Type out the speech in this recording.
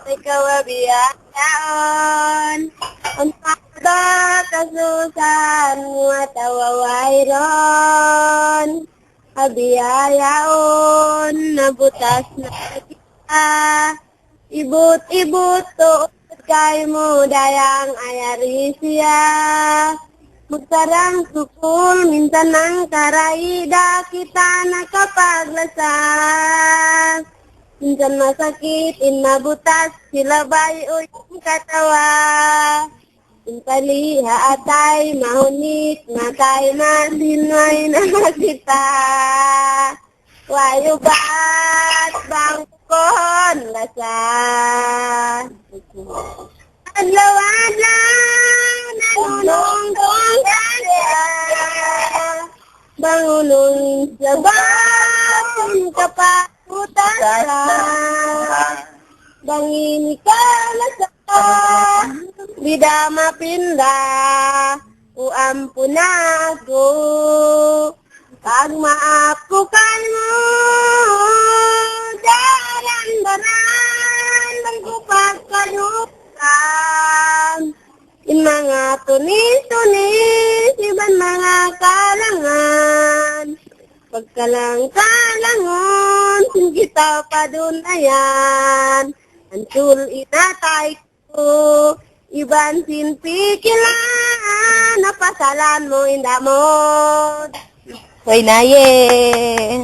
ikaw abiyaon. Ang pada kasusan matawawayron. Abiyayaon, nabutas na kita. Ibut-ibut tuot kay mo dayang ayari siya. Magsarang sukul, minsan ng karaida kita nakapaglasas. Minsan masakit, inabutas, silabay o yung katawa. Intaliha atay, mahunit, matay masinway na kita. Wayo ba't bang kon lasa? Adlaw-adlaw, nanunong kong kanya. Bangunong sa bakong kapakutan. Bangin ka na sa bida mapinda. Uampo na ako. Pag maapukan mo, daran-daran, magkupas kanukan. In mga tunis-tunis, iban mga kalangan. Pagkalang-kalangon, sin kita pa dun ayan. Antul inatay ko, iban sin pikilan, napasalan mo indamod. Hoy, Naye!